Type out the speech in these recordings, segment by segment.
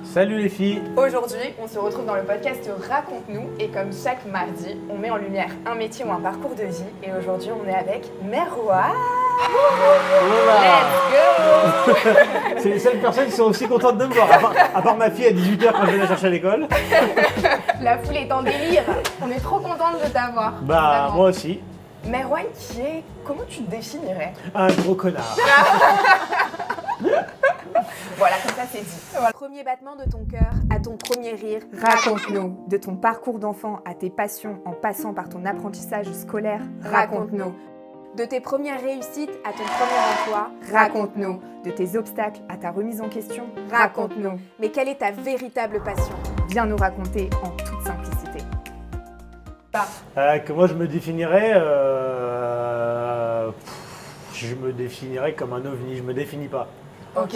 Salut les filles. Aujourd'hui, on se retrouve dans le podcast Raconte-nous et comme chaque mardi, on met en lumière un métier ou un parcours de vie et aujourd'hui, on est avec Merwan. Let's go. C'est les seules personnes qui sont aussi contentes de me voir, à part ma fille à 18h quand je vais la chercher à l'école. La foule est en délire. On est trop contente de t'avoir. Bah Vraiment. moi aussi. Merwan qui est... Comment tu te définirais? Un gros connard. Voilà, comme ça c'est dit. Voilà. Premier battement de ton cœur à ton premier rire, raconte-nous. De ton parcours d'enfant à tes passions en passant par ton apprentissage scolaire, raconte-nous. De tes premières réussites à ton premier emploi, raconte-nous. De tes obstacles à ta remise en question, raconte-nous. Mais quelle est ta véritable passion? Viens nous raconter en toute simplicité. Que moi je me définirais... je me définirais comme un ovni, je me définis pas. Ok.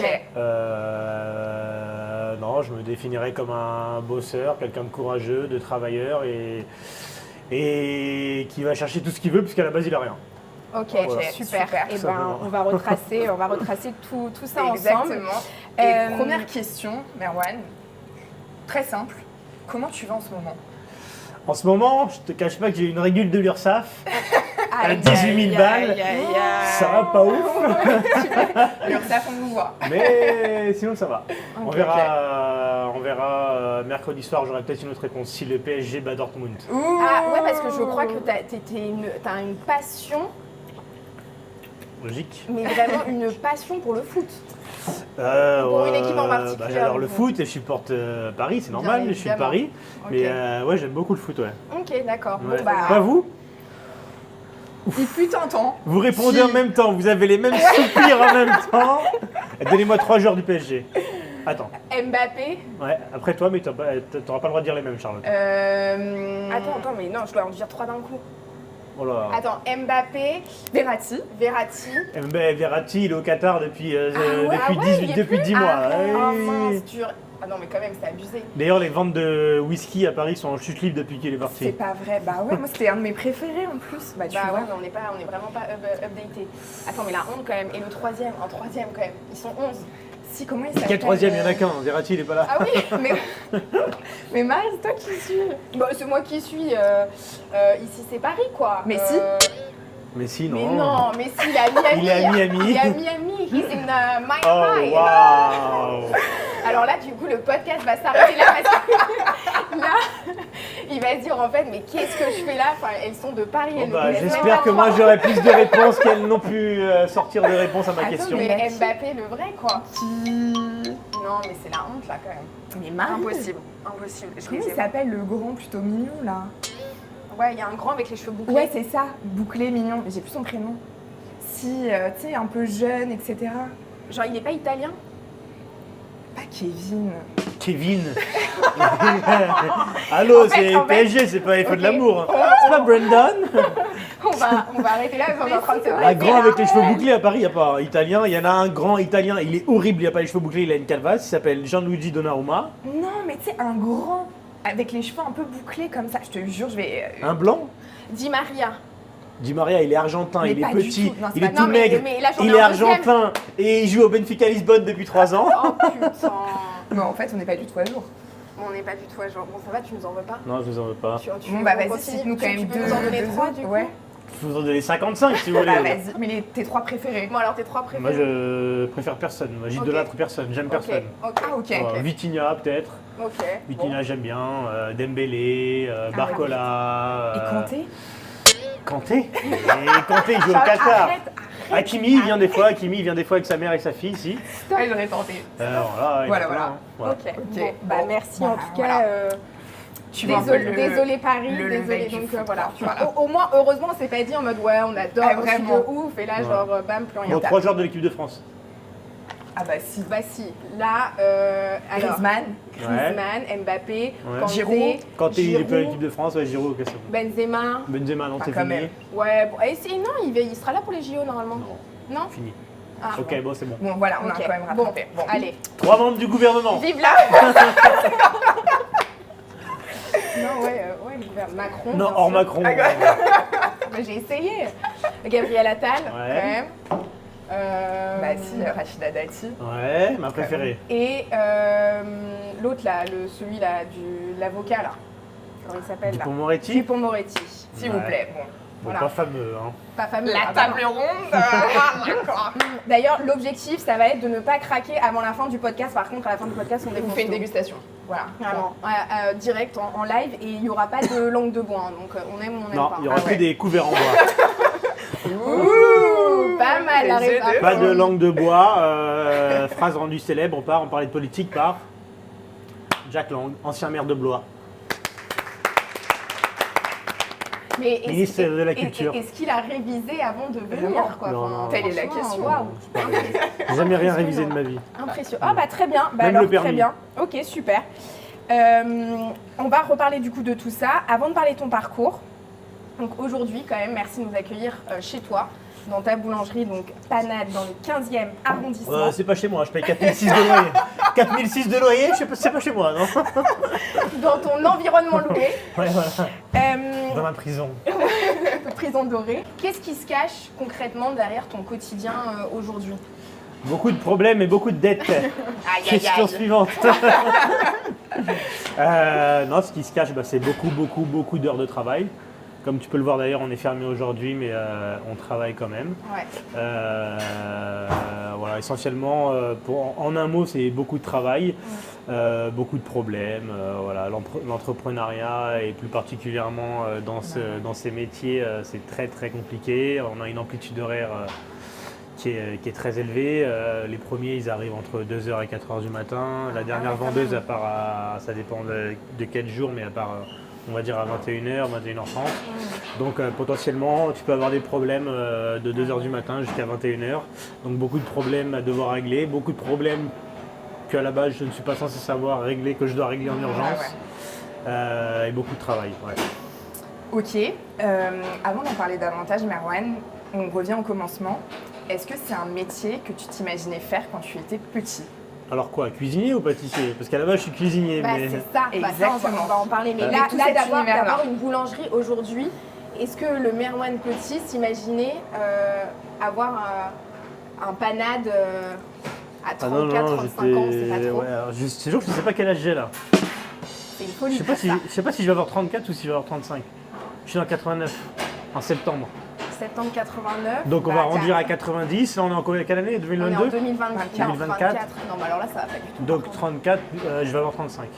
Non, je me définirais comme un bosseur, quelqu'un de courageux, de travailleur et qui va chercher tout ce qu'il veut puisqu'à la base il a rien. Ok, Voilà. super. Et ben, on va retracer tout ça ensemble. Exactement. Et première question, Merwan, très simple. Comment tu vas en ce moment? En ce moment, je te cache pas que j'ai une régule de l'URSSAF à 18 000 balles. Ça va pas ouf. L'URSSAF, on nous voit. Mais sinon ça va. On Ok, verra mercredi soir, j'aurai peut-être une autre réponse si le PSG bat Dortmund. Ah ouais, parce que je crois que t'as une passion, Logique. mais vraiment une passion pour le foot. Pour une équipe en particulier. J'adore le foot et je supporte Paris, c'est normal, je suis de évidemment. Paris. Ok. Mais ouais, j'aime beaucoup le foot, ouais. Ok, d'accord. Ouais. Bon bah, Pas vous? il fut tentant. Vous répondez Si. en même temps, vous avez les mêmes soupirs en même temps. Donnez-moi 3 joueurs du PSG. Attends. Mbappé. Ouais, après toi, mais t'auras pas le droit de dire les mêmes, Charlotte. Attends, mais non, je dois en dire 3 d'un coup. Oh là. Attends, Mbappé, Verratti. Verratti, il est au Qatar depuis, il y est plus 10 mois. Arrête. Oh Ouais. mince, dur. Ah non, mais quand même, c'est abusé. D'ailleurs, les ventes de whisky à Paris sont en chute libre depuis qu'il est parti. C'est pas vrai. Bah ouais, moi c'était un de mes préférés en plus. Bah tu Bah vois. ouais, mais on est vraiment pas updaté. Attends, mais la honte quand même. Et le troisième, en troisième quand même. Ils sont 11. Si, comment ils s'appellent? Quel troisième? Il y en a qu'un. Verratti, il est pas là. Ah oui, mais Marie, c'est toi qui suis. Bah, c'est moi qui suis. Ici, c'est Paris, quoi. Messi. Mais si, non. Mais non, Messi, il est à Miami. Il est à Miami. Il est à Miami. He's in my Oh, mind. waouh. Alors là, du coup, le podcast va s'arrêter là parce que là, il va se dire en fait, mais qu'est-ce que je fais là? Enfin, elles sont de Paris. Bon, elles bah, ne connaissent même j'espère pas que moi j'aurai plus de réponses qu'elles n'ont pu sortir de réponse à ma Attends, question. mais Mbappé, le vrai, quoi. Qui... Non, mais c'est la honte là quand même. Mais Marie. Impossible. Je Comment les il ai- s'appelle le grand plutôt mignon là? Ouais, il y a un grand avec les cheveux bouclés. Ouais, c'est ça. Bouclé mignon. Mais j'ai plus son prénom. Si, tu sais, un peu jeune, etc. Genre, il est pas italien? Pas Kevin. Kevin. Allô, En fait, c'est PSG, c'est pas les feux de l'amour. C'est pas Brandon. On va arrêter là, parce qu'on est en train de se Un blesser, grand là. avec les cheveux bouclés à Paris, il n'y a pas italien. Il y en a un grand italien, il est horrible, il n'a pas les cheveux bouclés, il a une calvasse. Il s'appelle Gianluigi Donnarumma. Non, mais tu sais, un grand. Avec les cheveux un peu bouclés comme ça. Je te jure, je vais. Un blanc. Di Maria. Di Maria, il est argentin, Mais il est pas du petit, tout. Non, c'est il est pas- tout non, mais- maigre, mais là, j'en il ai est un deuxième. argentin et il joue au Benfica Lisbonne depuis 3 ans. Oh putain. Mais en fait, on n'est pas du tout à jour. Bon, on n'est pas du tout à jour. Bon, ça va, tu nous en veux pas? Non, je vous en veux pas. Bon, bah on vas-y, continue. cite-nous quand Tu même peux deux. nous en donner deux 3 autres. du coup? Ouais. Je vous en donne 55 si vous voulez. Bah vas-y. Mais tes 3 préférés. Bon, alors tes 3 préférés. Moi, je préfère personne. Moi, j'idolâtre personne. J'aime personne. Ok. Ah, ok. Vitinha, peut-être. Ok. Vitinha, j'aime bien. Dembélé, Barcola. Et Kanté. Kanté. Et Kanté, il joue au Qatar. Hakimi, il vient des fois. Hakimi, il vient des fois avec sa mère et sa fille, ici. Ouais, j'aurais tenté. Voilà. Voilà. Voilà. Ok. Ok. Bon, bah Bon. merci Voilà, en tout voilà. cas. Tu vois un peu Désolé Paris, le désolé level du donc foot, voilà. voilà. Au moins, heureusement, on s'est pas dit en mode ouais, on adore, Ah, c'est vraiment. de ouf, et là, Ouais. genre, bam, plus rien. Bon, 3 joueurs de l'équipe de France. Ah bah si. Bah si, là, alors, Griezmann. Griezmann, Mbappé, Ouais. Kanté, Giroud. Kanté, il est plus à Giroud, l'équipe de France. Ouais, Giroud, ok, c'est bon. Benzema. Benzema, non, Ah, c'est quand fini. même. Ouais, bon, non, il sera là pour les JO normalement. Non, Non? fini. Ah, Ok, bon, c'est bon. Bon voilà, on Ok. a quand même Bon, rattrapé. Bon. allez. 3 membres du gouvernement. Vive la Non, ouais, Macron. Non, bien hors sûr. Macron. Mais j'ai essayé. Gabriel Attal, Ouais. quand même. Bah si, Rachida Dati. Ouais, ma préférée. Et l'autre là, celui-là, l'avocat là. Comment il s'appelle là Dupond-Moretti. Dupond-Moretti, s'il vous Ouais. plaît. Bon, Bon, voilà. pas fameux, hein. Pas fameux. La ah, table bah ronde. D'accord. D'ailleurs, l'objectif, ça va être de ne pas craquer avant la fin du podcast. Par contre, à la fin du podcast, on On défonce fait une tout. dégustation. Voilà, Vraiment. direct en live et il n'y aura pas de langue de bois. Hein, donc on aime ou on n'aime Non, pas. il y aura Ah que ouais. des couverts en bois. Ouh, pas mal la Les réponse. deux. Pas de langue de bois. Phrase rendue célèbre, on parlait de politique par Jack Lang, ancien maire de Blois. Mais est-ce- Ministre de la Culture. Est-ce qu'il a révisé avant de venir Vraiment quoi Non, Enfin, non, telle est la franchement, question. Waouh. J'ai jamais rien révisé de ma vie. Impressionnant. Ah bah très bien. Bah Même alors, le permis. très bien. Ok, super. On va reparler du coup de tout ça. Avant de parler de ton parcours, donc aujourd'hui quand même, merci de nous accueillir chez toi, dans ta boulangerie, donc Panade, dans le 15e arrondissement. C'est pas chez moi, je paye 4006 de loyer. 4006 de loyer, c'est pas chez moi, non? Dans ton environnement loué. Ouais, voilà. Dans Euh, ma prison. prison dorée. Qu'est-ce qui se cache concrètement derrière ton quotidien aujourd'hui? Beaucoup de problèmes et beaucoup de dettes. Question suivante. Non, ce qui se cache, c'est beaucoup d'heures de travail. Comme tu peux le voir d'ailleurs, on est fermé aujourd'hui, mais on travaille quand même. Ouais. Voilà, essentiellement, en un mot, c'est beaucoup de travail, beaucoup de problèmes. Voilà, l'entrepreneuriat et plus particulièrement dans ces métiers, c'est très très compliqué. On a une amplitude horaire qui est très élevée. Les premiers, ils arrivent entre 2h et 4h du matin. La dernière quand vendeuse, même. à part ça dépend de quel jour, mais à part on va dire à 21h, 21h30. Donc potentiellement, tu peux avoir des problèmes de 2h du matin jusqu'à 21h. Donc beaucoup de problèmes à devoir régler, beaucoup de problèmes qu'à la base je ne suis pas censé savoir régler, que je dois régler en urgence. Et beaucoup de travail. Ouais. Ok. Avant d'en parler davantage, Merwan, on revient au commencement. Est-ce que c'est un métier que tu t'imaginais faire quand tu étais petit? Alors quoi, cuisinier ou pâtissier? Parce qu'à la base je suis cuisinier. Bah, mais... c'est ça. Bah, ça, on va en parler. Mais là, tout cet univers-là. d'avoir une boulangerie aujourd'hui, est-ce que le Merwan petit s'imaginait avoir un Panade à 34, 35 ans? C'est pas trop. Ouais, alors, c'est sûr que je ne sais pas quel âge j'ai là. C'est une folie. Je sais ça. sais pas si je vais avoir 34 ou si je vais avoir 35. Je suis dans 89, en septembre. Septembre 89. Donc on bah, va arrondir à 90. Là on est en quelle année? On est en 2022? 2024. 2024. Non, bah alors là, ça va pas du tout. Donc par contre. 34, je vais avoir 35.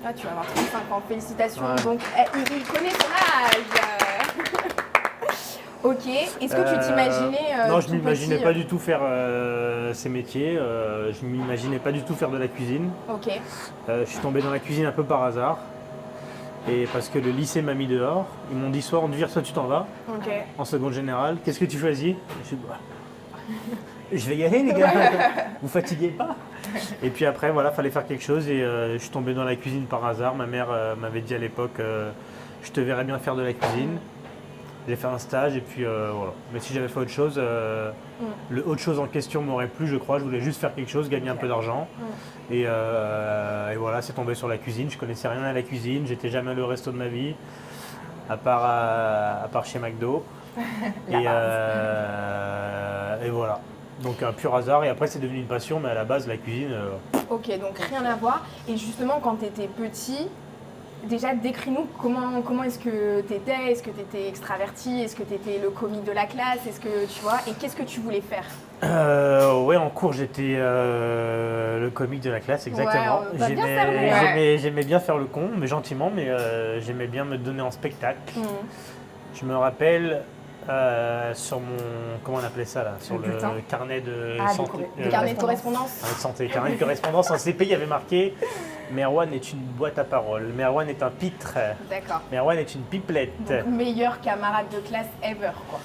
Ah, tu vas avoir 35 ans. Félicitations. Ouais. Donc, il connaît son âge. Ok. Est-ce que tu t'imaginais Non, je tout m'imaginais petit, pas du tout faire ces métiers. Je m'imaginais pas du tout faire de la cuisine. Ok. Je suis tombé dans la cuisine un peu par hasard. Et parce que le lycée m'a mis dehors, ils m'ont dit soit on te vire, soit tu t'en vas. Ok. En seconde générale, qu'est-ce que tu choisis? Je vais y aller les gars, vous fatiguez pas? Et puis après voilà, fallait faire quelque chose et je suis tombé dans la cuisine par hasard. Ma mère m'avait dit à l'époque, je te verrais bien faire de la cuisine. J'ai fait un stage et puis voilà. Mais si j'avais fait autre chose, autre chose en question m'aurait plu, je crois. Je voulais juste faire quelque chose, gagner un peu d'argent. Et voilà, c'est tombé sur la cuisine. Je connaissais rien à la cuisine, j'étais jamais allé au resto de ma vie, à part chez McDo. Et voilà. Donc un pur hasard. Et après c'est devenu une passion, mais à la base la cuisine. Ok, donc rien à voir. Et justement, quand tu étais petit, déjà décris-nous comment est-ce que tu étais? Est-ce que tu étais extraverti? Est-ce que tu étais le comique de la classe? Est-ce que tu vois? Et qu'est-ce que tu voulais faire? Ouais, en cours j'étais le comique de la classe, exactement. Ouais, bah, bien cerné, J'aimais bien faire le con, mais gentiment, mais j'aimais bien me donner en spectacle. Je me rappelle sur mon, comment on appelait ça là, sur le bulletin. carnet de Ah, santé. carnet de correspondance. Carnet de santé, carnet de correspondance en CP, il y avait marqué Merwan est une boîte à paroles, Merwan est un pitre, D'accord. Merwan est une pipelette. Donc, meilleur camarade de classe ever, quoi.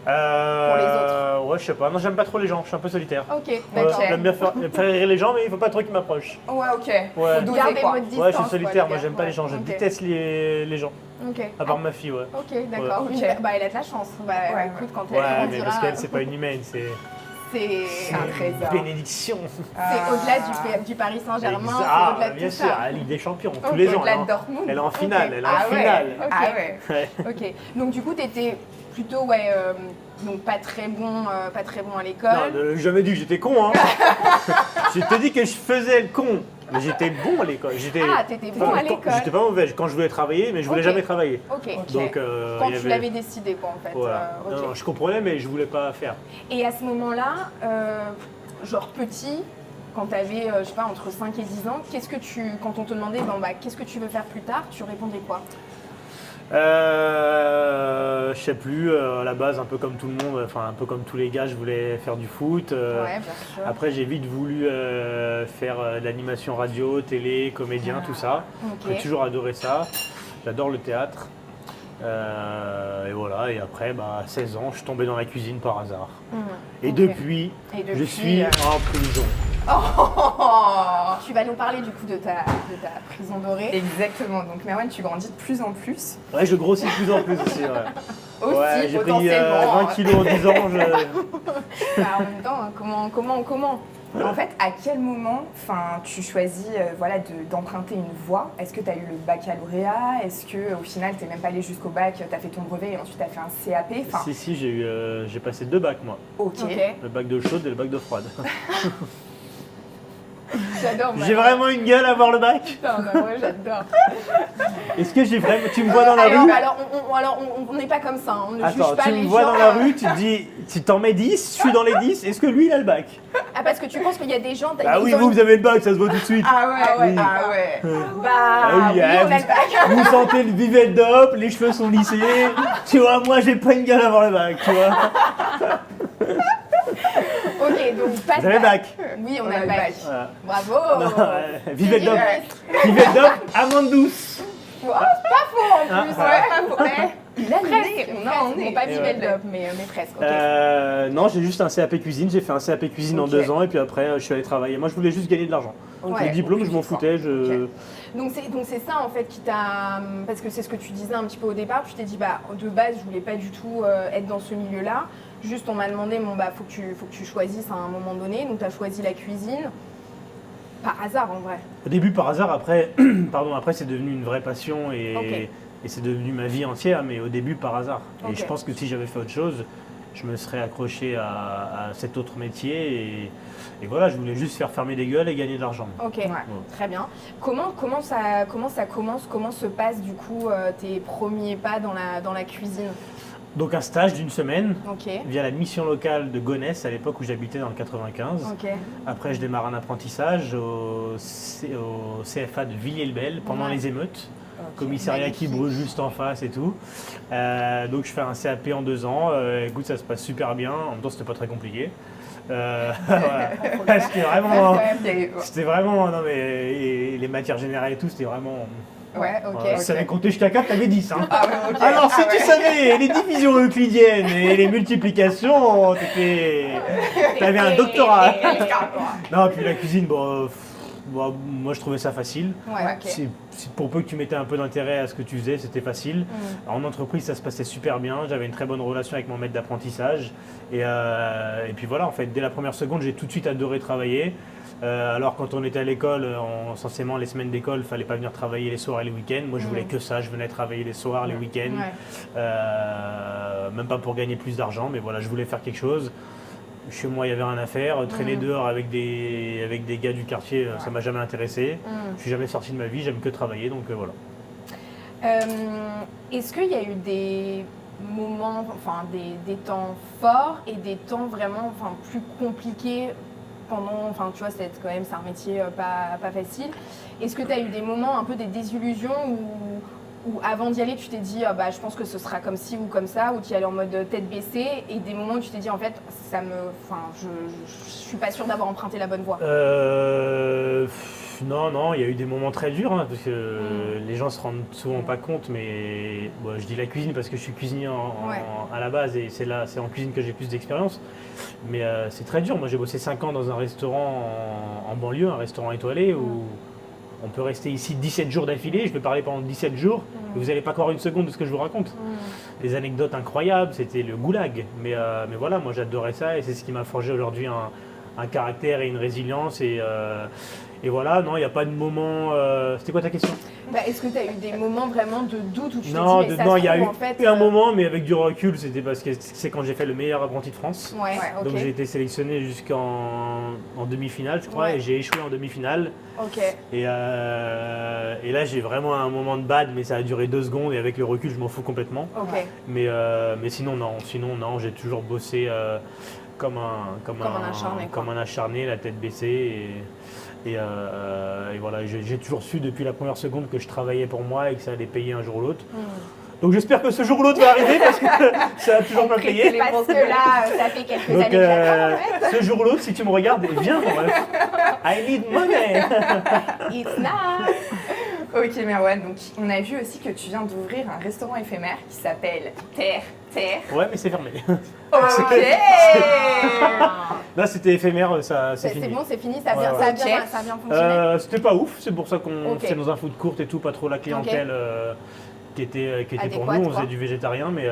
les autres. Ouais, je sais pas, non, j'aime pas trop les gens, je suis un peu solitaire. Ok, Ouais, d'accord. j'aime bien faire rire les gens, mais il faut pas trop qu'ils m'approchent. Ouais, ok. Ouais. Faut doser, Gardez quoi. votre distance. Ouais, je suis quoi, solitaire, les moi gars. j'aime pas les gens, je ok. déteste les gens. Ok. À part ma fille, ouais. Ok, d'accord. Ouais. Ok. Bah, elle a de la chance. Bah, Ouais, écoute, quand Ouais, elle mais grandira, parce qu'elle, c'est pas une humaine, c'est C'est un trésor. Bénédiction. C'est au-delà du Paris Saint-Germain, c'est Ah, au-delà de bien tout sûr, ça. la Ligue des Champions, tous Ok, les ans. Au-delà de Dortmund. Elle est en finale, Ok. elle est en Ah ouais. finale. Ok. Ah ouais. Ouais. Ok. Donc du coup, tu étais plutôt donc pas très bon à l'école. Non, jamais dit que j'étais con. Hein. Je t'ai dit que je faisais le con. Mais j'étais bon à l'école. Ah, t'étais bon à l'école. J'étais pas mauvais quand je voulais travailler, mais je voulais Ok. jamais travailler. Ok. Donc, Quand il y tu avait- l'avais décidé, quoi, en fait. Voilà. Ok. Non, je comprenais, mais je voulais pas faire. Et à ce moment-là, genre petit, quand tu avais, je sais pas, entre 5 et 10 ans, quand on te demandait, qu'est-ce que tu veux faire plus tard, tu répondais quoi? Je sais plus, à la base, un peu comme tout le monde, enfin un peu comme tous les gars, je voulais faire du foot. Ouais, bien sûr. Après, j'ai vite voulu faire de l'animation radio, télé, comédien, tout ça. Ok. J'ai toujours adoré ça. J'adore le théâtre. Et voilà, et après, à 16 ans, je suis tombé dans la cuisine par hasard. Et Ok. depuis, Et je suis en prison. Tu vas nous parler du coup de ta prison dorée. Exactement. Donc Merwan, tu grandis de plus en plus. Ouais, je grossis de plus en plus aussi. Ouais. Aussi, Ouais, j'ai pris potentiellement. 20 kilos en 10 ans. En même temps, hein, comment En fait, à quel moment tu choisis d'emprunter une voie? Est-ce que tu as eu le baccalauréat? Est-ce qu'au final, tu n'es même pas allé jusqu'au bac, tu as fait ton brevet et ensuite tu as fait un CAP? Si, j'ai passé 2 bacs, moi. Ok. Le bac d'eau chaude et le bac d'eau froide. J'adore. J'ai vraiment une gueule à avoir le bac? Putain, ouais, j'adore. Est-ce que j'ai vraiment... Tu me vois dans la rue? Alors, on n'est pas comme ça, hein, on ne juge Attends, pas tu les me vois gens. dans la rue, tu te dis, tu t'en mets 10, je suis dans les 10, est-ce que lui il a le bac? Ah, parce que tu penses qu'il y a des gens. Ah ils oui, ont vous avez le bac, ça se voit tout de suite. Ah ouais, Ah ouais, ah ouais. Bah, Ah oui, oui, on a le bac. vous sentez le vivet de dope, les cheveux sont lissés. Tu vois, moi j'ai pas une gueule à avoir le bac, tu vois. Ok, donc pas de Vous avez le bac. Oui, on a le bac. Voilà. Bravo. Non, vivet de dope. Ouais. Vivet de dope, amande douce. Oh, c'est pas faux en Ah, plus. ouais. Ouais, pas faux. Il a le Presque, nez, on presque. en est. Bon, pas Et vivet ouais. de dope, mais presque. Ok. Non, j'ai juste un CAP cuisine, j'ai fait un CAP cuisine en Ok. 2 ans et puis après je suis allé travailler. Moi je voulais juste gagner de l'argent. Ok. Le diplôme, je m'en foutais. Ok. Donc c'est ça en fait qui t'a... Parce que c'est ce que tu disais un petit peu au départ, tu t'es dit de base je voulais pas du tout être dans ce milieu-là. Juste on m'a demandé faut que tu choisisses à un moment donné, donc tu as choisi la cuisine. Par hasard en vrai. Au début par hasard, après, après c'est devenu une vraie passion et, Ok. et c'est devenu ma vie entière, mais au début par hasard. Ok. Et je pense que si j'avais fait autre chose, je me serais accroché à cet autre métier et voilà, je voulais juste faire fermer des gueules et gagner de l'argent. Ok, Ouais. très bien. Comment ça commence, comment se passent du coup tes premiers pas dans la cuisine? Donc un stage d'une semaine Ok, via la mission locale de Gonesse à l'époque où j'habitais dans le 95. ok. Après je démarre un apprentissage au CFA de Villiers-le-Bel pendant Ouais. les émeutes. Ok, Commissariat qui magnifique. brûle juste en face et tout. Donc je fais un CAP en 2 ans. Écoute, ça se passe super bien. En même temps, c'était pas très compliqué. Voilà. C'était vraiment, non mais et les matières générales et tout, c'était vraiment. Ouais, ok. Si tu savais compter jusqu'à 4, t'avais 10. Hein. Ah ouais, ok. Alors si Ah tu ouais. savais les divisions euclidiennes et les multiplications, t'avais un doctorat. Non, puis la cuisine, moi je trouvais ça facile. Ouais, ok. C'est pour peu que tu mettais un peu d'intérêt à ce que tu faisais, c'était facile. En entreprise, ça se passait super bien. J'avais une très bonne relation avec mon maître d'apprentissage. Et puis voilà, en fait, dès la première seconde, j'ai tout de suite adoré travailler. Alors quand on était à l'école, censément les semaines d'école, il fallait pas venir travailler les soirs et les week-ends. Moi, je voulais que ça. Je venais travailler les soirs, les week-ends. Ouais. Même pas pour gagner plus d'argent, mais voilà, je voulais faire quelque chose. Chez moi, il y avait rien à faire. Traîner dehors avec des gars du quartier, ça m'a jamais intéressé. Je suis jamais sorti de ma vie, j'aime que travailler, donc voilà. Est-ce qu'il y a eu des moments, enfin des temps forts et des temps vraiment plus compliqués pendant, tu vois, c'est un métier pas facile. Est-ce que tu as eu des moments, un peu des désillusions où avant d'y aller, tu t'es dit, je pense que ce sera comme ci ou comme ça, ou tu y allais en mode tête baissée, et des moments où tu t'es dit, en fait, je suis pas sûre d'avoir emprunté la bonne voie? Non, il y a eu des moments très durs, hein, parce que les gens se rendent souvent pas compte, mais je dis la cuisine parce que je suis cuisinier à la base, et c'est en cuisine que j'ai plus d'expérience. Mais c'est très dur. Moi, j'ai bossé 5 ans dans un restaurant en banlieue, un restaurant étoilé, où on peut rester ici 17 jours d'affilée, je peux parler pendant 17 jours, et vous n'allez pas croire une seconde de ce que je vous raconte. Des anecdotes incroyables, c'était le goulag. Mais voilà, moi j'adorais ça et c'est ce qui m'a forgé aujourd'hui un caractère et une résilience. Et voilà, non, il n'y a pas de moment. C'était quoi ta question? Est-ce que tu as eu des moments vraiment de doute où tu t'es dit, Non, mais ça non, se il y a trouve, eu en fait, un moment, mais avec du recul, c'était parce que c'est quand j'ai fait le meilleur apprenti de France. Ouais, ok. Donc j'ai été sélectionné en demi-finale, je crois, Ouais. et j'ai échoué en demi-finale. Ok. Et là, j'ai vraiment un moment de bad, mais ça a duré 2 secondes, et avec le recul, je m'en fous complètement. Ok. Mais sinon, non, j'ai toujours bossé comme un acharné, la tête baissée. Et voilà, j'ai toujours su depuis la première seconde que je travaillais pour moi et que ça allait payer un jour ou l'autre. Donc j'espère que ce jour ou l'autre va arriver parce que ça a toujours pas payé. Parce que là, ça fait quelques Donc années que j'attends, en fait. ce jour ou l'autre, si tu me regardes, viens, I need money. It's now. Ok Merwan, donc on a vu aussi que tu viens d'ouvrir un restaurant éphémère qui s'appelle Terre. Ouais, mais c'est fermé. Ok. Là, c'était éphémère, ça c'est fini. C'est bon, c'est fini, ça Ouais, vient, ouais. ça a bien, ça a bien fonctionné. C'était pas ouf, c'est pour ça qu'on Ok. faisait dans un food court et tout, pas trop la clientèle qui était pour nous. Adéquate, On quoi. faisait du végétarien, mais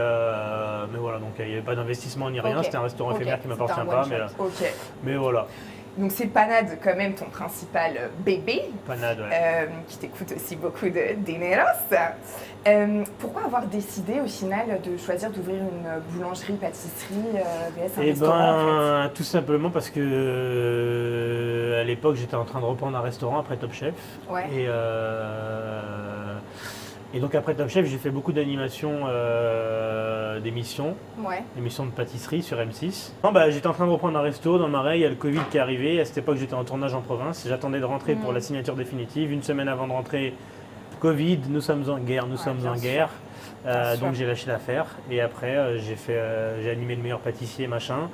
voilà, donc il n'y avait pas d'investissement ni rien. Ok. C'était un restaurant Ok. éphémère qui C'était m'appartient un pas, one shot. Ok. mais voilà, Donc c'est Panade quand même ton principal bébé, panade. Ouais. qui t'écoute aussi beaucoup de Dineros. Pourquoi avoir décidé au final de choisir d'ouvrir une boulangerie-pâtisserie vs un Eh restaurant en ben, tout simplement parce que à l'époque, j'étais en train de reprendre un restaurant après Top Chef. Ouais. Et donc après Top Chef, j'ai fait beaucoup d'animations, d'émissions Ouais. de pâtisserie sur M6. Non, j'étais en train de reprendre un resto dans le Marais, il y a le Covid qui est arrivé. À cette époque, j'étais en tournage en province. J'attendais de rentrer pour la signature définitive. Une semaine avant de rentrer, Covid, nous sommes en guerre, bien sûr. Donc j'ai lâché l'affaire. Et après, j'ai animé le meilleur pâtissier, machin.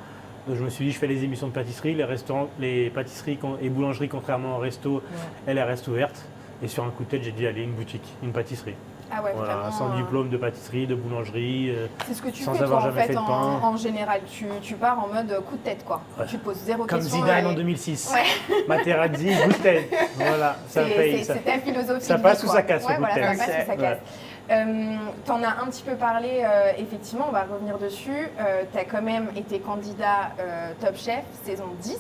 Donc je me suis dit, je fais les émissions de pâtisserie, les restaurants, les pâtisseries et boulangeries, contrairement au resto, elles restent ouvertes. Et sur un coup de tête, j'ai dit, allez, une boutique, une pâtisserie. Ah ouais, Voilà, vraiment. sans diplôme de pâtisserie, de boulangerie. C'est ce que tu sans fais avoir toi en jamais fait fait de pain. en général. Tu pars en mode coup de tête quoi. Ouais. Tu te poses zéro Comme question. Zidane et- en 2006. Ouais. Materazzi, coup de tête. Voilà, ça paye. C'est ta philosophie. ça de passe vie, ou quoi. ça casse, Ouais, le coup de voilà, tête. ça passe ou ça Ok, casse. T'en as un petit peu parlé, effectivement, on va revenir dessus. T'as quand même été candidat Top Chef saison 10.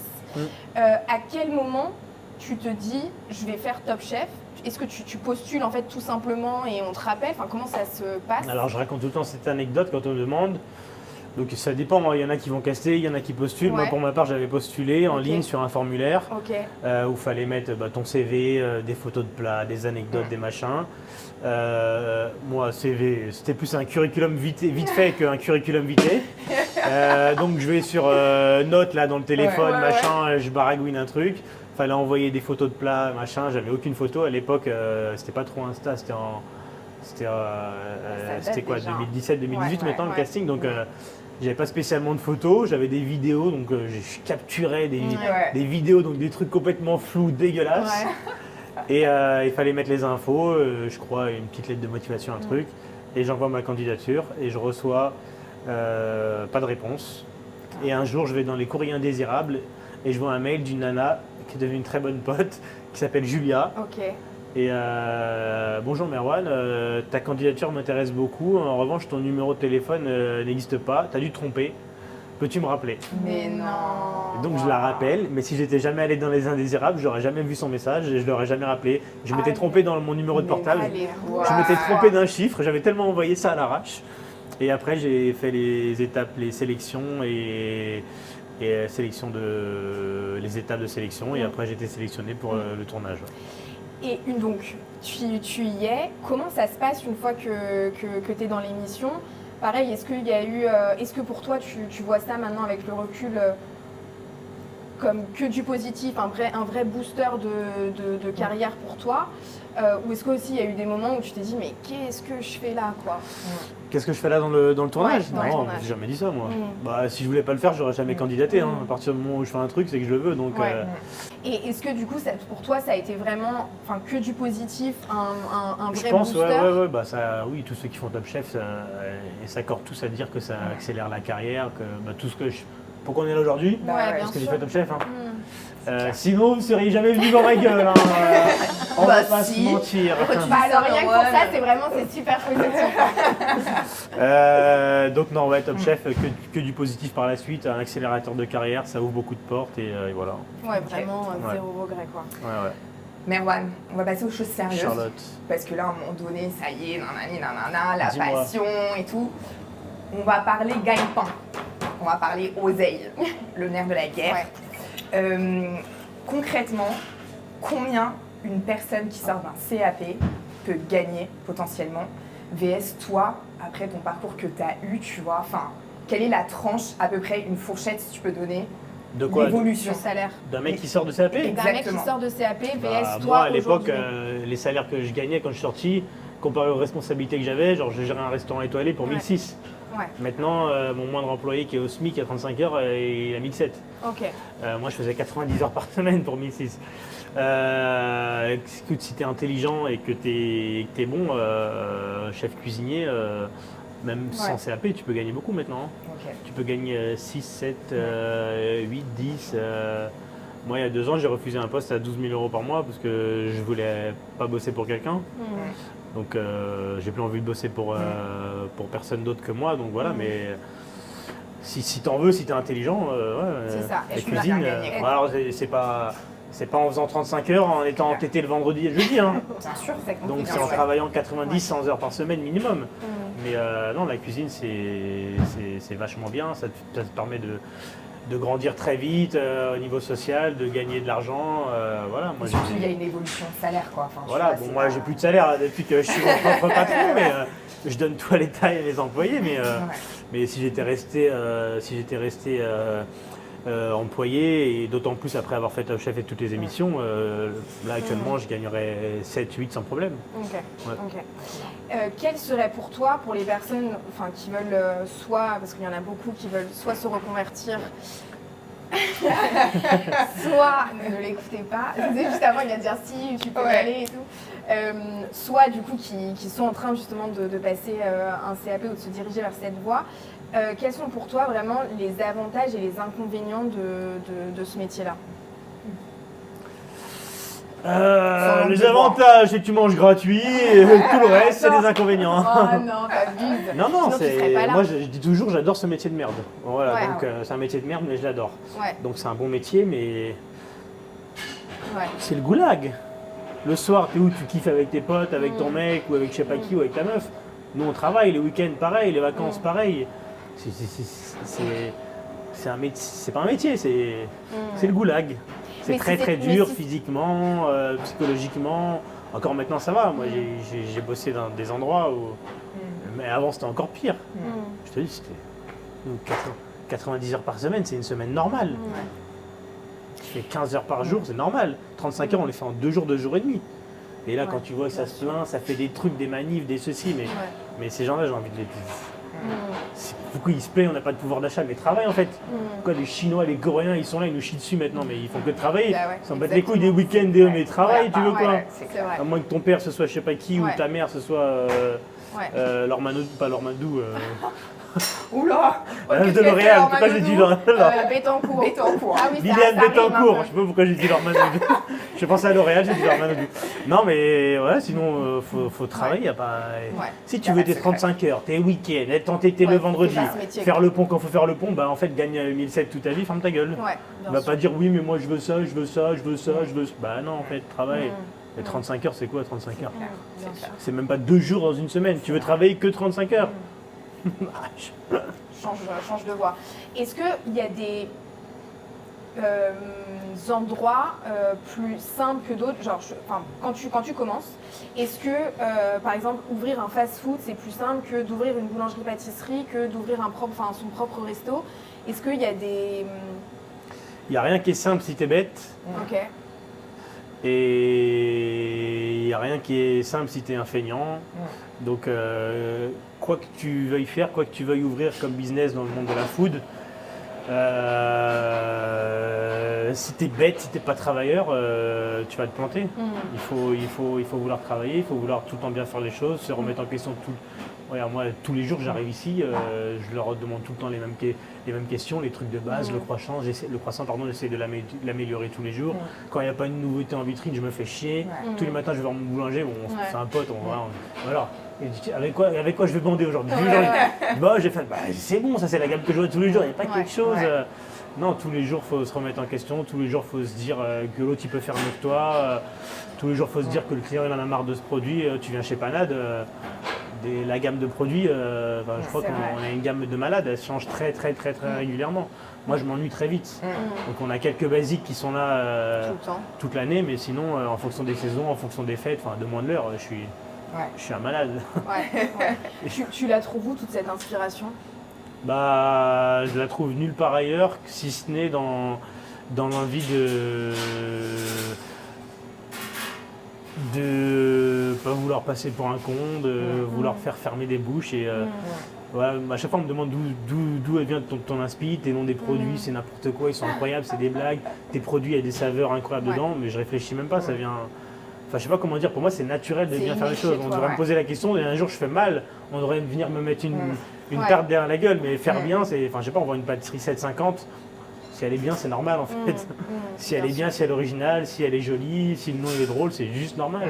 À quel moment tu te dis je vais faire Top Chef? Est-ce que tu postules en fait tout simplement et on te rappelle? Enfin, comment ça se passe? Alors je raconte tout le temps cette anecdote quand on me demande. Donc ça dépend, il y en a qui vont caster, il y en a qui postulent. Moi Ouais. pour ma part j'avais postulé en Ok. ligne sur un formulaire Ok. où il fallait mettre ton CV, des photos de plats, des anecdotes, des machins. Moi CV, c'était plus un curriculum vite fait qu'un curriculum vitae. Donc je vais sur notes là dans le téléphone, Ouais, machin, je baragouine un truc. Fallait envoyer des photos de plats, machin, j'avais aucune photo. À l'époque, c'était pas trop Insta, c'était date quoi, déjà. 2017, 2018 Ouais, maintenant ouais, le casting. Donc j'avais pas spécialement de photos, j'avais des vidéos, donc je capturais des Ouais. vidéos, donc des trucs complètement flous, dégueulasses. Ouais. Et il fallait mettre les infos, je crois une petite lettre de motivation, un truc. Et j'envoie ma candidature et je reçois pas de réponse. Et un jour, je vais dans les courriers indésirables et je vois un mail d'une nana qui est devenue une très bonne pote, qui s'appelle Julia. Ok. Et bonjour Merwan, ta candidature m'intéresse beaucoup. En revanche, ton numéro de téléphone n'existe pas. Tu as dû te tromper. Peux-tu me rappeler? Mais non. Et donc je la rappelle, mais si j'étais jamais allé dans les indésirables, j'aurais jamais vu son message et je l'aurais jamais rappelé. Je m'étais Allez. trompé dans mon numéro de portable. Allez, Je m'étais trompé d'un chiffre, j'avais tellement envoyé ça à l'arrache. Et après, j'ai fait les étapes, les sélections et les étapes de sélection. Et après, j'ai été sélectionné pour le tournage. Et donc, tu y es. Comment ça se passe une fois que tu es dans l'émission? Pareil, est-ce qu'il y a eu. Est-ce que pour toi, tu vois ça maintenant avec le recul comme que du positif, un vrai booster de carrière pour toi? Ou est-ce qu'aussi il y a eu des moments où tu t'es dit, mais qu'est-ce que je fais là quoi? Qu'est-ce que je fais là dans le tournage? Ouais, dans le Non, tournage. j'ai jamais dit ça moi. Mm. Si je voulais pas le faire, j'aurais jamais candidaté. Hein. À partir du moment où je fais un truc, c'est que je le veux. Donc, Ouais. Et est-ce que du coup, pour toi, ça a été vraiment que du positif, un je vrai pense, booster? ouais, oui, tous ceux qui font Top Chef, ils s'accordent tous à dire que ça accélère la carrière, que tout ce que pour qu'on est là aujourd'hui, Ouais, bien parce que j'ai sûr. fait Top Chef. Hein. Sinon, vous ne seriez jamais venu dans ma gueule. Hein. On va pas se mentir. Alors rien que pour ça, c'est super positif. Donc non, ouais, Top Chef, que du positif par la suite, un accélérateur de carrière, ça ouvre beaucoup de portes et voilà. Ouais, vraiment, zéro regret quoi. Ouais. Merwan, on va passer aux choses sérieuses. Charlotte. Parce que là, à un moment donné, ça y est, nanana, la Dis-moi. passion et tout. On va parler gagne-pain. On va parler oseille, le nerf de la guerre. Concrètement, combien une personne qui sort d'un CAP peut gagner potentiellement VS toi, après ton parcours que tu as eu, tu vois, enfin, quelle est la tranche, à peu près, une fourchette, si tu peux donner, De quoi? l'évolution Le salaire. D'un mec qui sort de CAP? D'un mec qui Exactement. sort de CAP, VS Bah, toi moi, à l'époque, aujourd'hui. les salaires que je gagnais quand je suis sorti, comparé aux responsabilités que j'avais, genre je gérais un restaurant étoilé pour Ouais. 1006. Ouais, Maintenant, mon moindre employé qui est au SMIC à 35 heures, il a 1007. ok. Moi, je faisais 90 heures par semaine pour 1006. Écoute, si t'es intelligent et que t'es bon, chef cuisinier, même sans CAP, tu peux gagner beaucoup maintenant. Hein. Ok. Tu peux gagner 6, 7, 8, 10. Moi, il y a 2 ans, j'ai refusé un poste à 12 000 euros par mois parce que je voulais pas bosser pour quelqu'un. Donc, j'ai plus envie de bosser pour personne d'autre que moi. Donc voilà, mais si t'en veux, si t'es intelligent, C'est ça. la Et tu vas cuisine, bien gagner, quoi. alors c'est pas en faisant 35 heures, en étant entêté le vendredi et le jeudi. Hein. Bien sûr, c'est Donc compliqué, c'est en ouais. travaillant 90-100 heures par semaine minimum. Mais non, la cuisine, c'est vachement bien. Ça te permet de grandir très vite au niveau social, de gagner de l'argent. Voilà, moi, Surtout, il y a une évolution de salaire, quoi. Enfin, tu voilà, vois, bon, c'est moi pas- j'ai plus de salaire hein, depuis que je suis mon propre patron, mais je donne tout à l'État et les employés. Mais si j'étais resté, employé, et d'autant plus après avoir fait Top Chef et toutes les émissions, là actuellement je gagnerais 7-8 sans problème. Ok. Ouais. Ok. Quel serait pour toi, pour les personnes qui veulent soit, parce qu'il y en a beaucoup qui veulent soit se reconvertir, soit ne l'écoutez pas, c'est juste avant il va dire si tu peux y aller et tout, soit du coup qui sont en train justement de passer un CAP ou de se diriger vers cette voie. Quels sont pour toi vraiment les avantages et les inconvénients de ce métier-là? Les avantages, c'est que tu manges gratuit, et tout le reste, c'est des inconvénients. Oh non, t'abuses. Non, Sinon, tu serais pas là. moi je dis toujours, j'adore ce métier de merde. Voilà, Ouais. donc c'est un métier de merde, mais je l'adore. Ouais, Donc c'est un bon métier, mais ouais. c'est le goulag. Le soir, t'es où? Tu kiffes avec tes potes, avec ton mec, ou avec je sais pas qui, ou avec ta meuf. Nous on travaille, les week-ends pareil, les vacances pareil. C'est un métier, c'est pas un métier, c'est le goulag. C'est Mais très c'est- très mais dur c'est- physiquement, psychologiquement. Encore maintenant ça va, moi j'ai bossé dans des endroits où... Mais avant c'était encore pire. Je te dis, c'était... donc, 90 heures par semaine, c'est une semaine normale. Tu fais 15 heures par jour, c'est normal. 35 heures, on les fait en 2 jours, 2 jours et demi. Et là, Ouais. quand tu vois que ça se plaint, ça fait des trucs, des manifs, des ceci, mais ces gens-là, j'ai envie de les... Pourquoi ils se plaignent, on n'a pas de pouvoir d'achat, mais travaillent en fait. Pourquoi les Chinois, les Coréens, ils sont là, ils nous chient dessus maintenant, mais ils font que travailler. Bah ouais, Ils s'en battent les couilles des week-ends, mais travaillent, tu veux quoi? Ouais, c'est C'est clair. vrai. À moins que ton père ce soit je sais pas qui, ou Ouais. ta mère ce soit Ouais. Lormanodou, pas Lormanodou. Oula De L'Oréal, pourquoi j'ai dit Lormanodou? Bétancourt. Bétancourt. Ah oui, ça- Liliane ça rime un Bettencourt, peu. je sais pas pourquoi j'ai dit Lormanodou. Je pensais à L'Oréal, j'ai dit Lormanodou. Non mais voilà, sinon faut travailler, y a pas... Ouais. Si Y tu a veux pas de tes 35 heures, tes week-ends, être entêté Ouais, le faut vendredi, faire ce métier, faire quoi. le pont quand faut faire le pont, bah en fait gagne 1007 toute ta vie, ferme ta gueule. Ouais, On bien va sûr. pas dire oui mais moi je veux ça, je veux ça, je veux ça, je veux ça. Bah non en fait, travaille. Et 35 heures c'est quoi 35 heures? Bien sûr. C'est même pas 2 jours dans une semaine, tu veux travailler que 35 heures. Change de voie. Est-ce qu'il y a des endroits plus simples que d'autres, genre quand tu commences, est-ce que par exemple ouvrir un fast-food c'est plus simple que d'ouvrir une boulangerie-pâtisserie, que d'ouvrir son propre resto? Est-ce qu'il y a des... Il y a rien qui est simple si t'es bête. Ok, Et il n'y a rien qui est simple si tu es un feignant. Donc, quoi que tu veuilles faire, quoi que tu veuilles ouvrir comme business dans le monde de la food, si tu es bête, si tu n'es pas travailleur, tu vas te planter. Il faut vouloir travailler, il faut vouloir tout le temps bien faire les choses, se remettre en question Regarde, moi, tous les jours, j'arrive ici, je leur demande tout le temps les mêmes questions, les trucs de base, le croissant, j'essaie de l'améliorer tous les jours. Quand il n'y a pas une nouveauté en vitrine, je me fais chier. Tous les matins, je vais voir mon boulanger, c'est un pote, voilà. Et je dis, avec quoi je vais bander aujourd'hui? J'ai fait, c'est bon, ça c'est la gamme que je vois tous les jours, il n'y a pas quelque chose. Non, tous les jours, il faut se remettre en question, tous les jours, il faut se dire que l'autre, il peut faire mieux que toi. Tous les jours, il faut se dire que le client, il en a marre de ce produit. Tu viens chez Panade, la gamme de produits, je crois qu'on a une gamme de malades, elle change très régulièrement. Moi, je m'ennuie très vite. Donc, on a quelques basiques qui sont là toute l'année, mais sinon, en fonction des saisons, en fonction des fêtes, demande-leur, je suis un malade. Tu la trouves où, toute cette inspiration? Je la trouve nulle part ailleurs, si ce n'est dans l'envie de pas vouloir passer pour un con, de vouloir faire fermer des bouches. Et à chaque fois, on me demande d'où elle vient ton inspi, tes noms des produits, c'est n'importe quoi, ils sont incroyables, c'est des blagues. Tes produits, il y a des saveurs incroyables dedans, mais je réfléchis même pas, ça vient. Enfin, je sais pas comment dire, pour moi, c'est naturel de bien faire les choses. On devrait me poser la question, et un jour, je fais mal, on devrait venir me mettre une tarte derrière la gueule, mais faire bien, c'est. Enfin, je sais pas, on voit une pâtisserie 7,50. Si elle est bien, c'est normal en fait. Si elle est bien, si elle est originale, si elle est jolie, si le nom est drôle, c'est juste normal.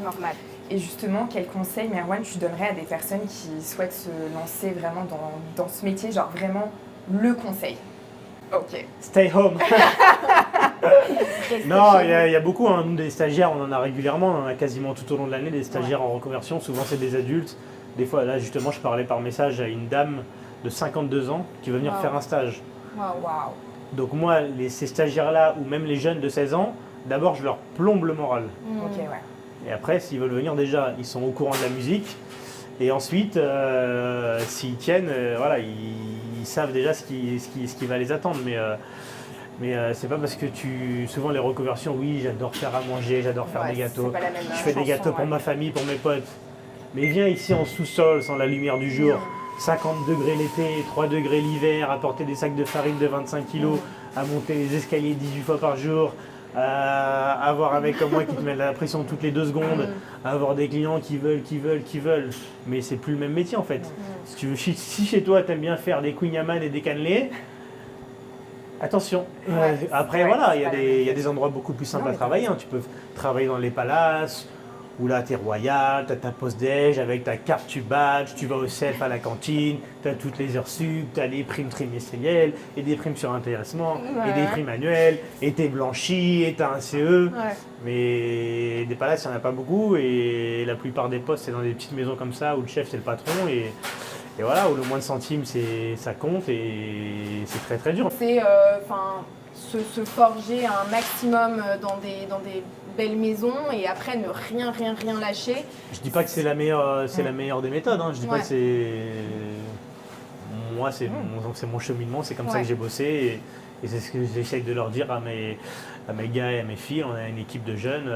Normal. Et justement, quel conseil, Merwan, tu donnerais à des personnes qui souhaitent se lancer vraiment dans ce métier, genre vraiment le conseil? Ok. Stay home. Non, il y a beaucoup, nous des stagiaires, on en a régulièrement, on en a quasiment tout au long de l'année, des stagiaires en reconversion, souvent c'est des adultes. Des fois, là justement, je parlais par message à une dame de 52 ans qui veut venir faire un stage. Donc moi, ces stagiaires-là, ou même les jeunes de 16 ans, d'abord je leur plombe le moral. Et après, s'ils veulent venir, déjà, ils sont au courant de la musique. Et ensuite, s'ils tiennent, ils savent déjà ce qui va les attendre. Mais c'est pas parce que souvent les reconversions, oui, j'adore faire à manger, j'adore faire des gâteaux. Je fais des gâteaux pour ma famille, pour mes potes. Mais viens ici en sous-sol, sans la lumière du jour. 50 degrés l'été, 3 degrés l'hiver, à porter des sacs de farine de 25 kg, à monter les escaliers 18 fois par jour, à avoir un mec comme moi qui te met la pression toutes les 2 secondes, à avoir des clients qui veulent. Mais c'est plus le même métier en fait. Si chez toi tu aimes bien faire des kouign-amann et des cannelés, attention. Après il y a des endroits beaucoup plus simples à travailler. Tu peux travailler dans les palaces, où là t'es royal, t'as ta pause déj avec ta carte, tu badges, tu vas au self à la cantine, t'as toutes les heures sup, t'as les primes trimestrielles, et des primes sur intéressement, et des primes annuelles, et t'es blanchi, et t'as un CE. Mais des palaces, il n'y en a pas beaucoup, et la plupart des postes, c'est dans des petites maisons comme ça, où le chef c'est le patron, et voilà, où le moins de centimes ça compte, et c'est très très dur. C'est se forger un maximum dans des belles maisons et après ne rien lâcher. Je dis pas que c'est la meilleure des méthodes, je dis pas que c'est. Moi, c'est mon cheminement, c'est comme ça que j'ai bossé et c'est ce que j'essaye de leur dire à mes gars et à mes filles. On a une équipe de jeunes,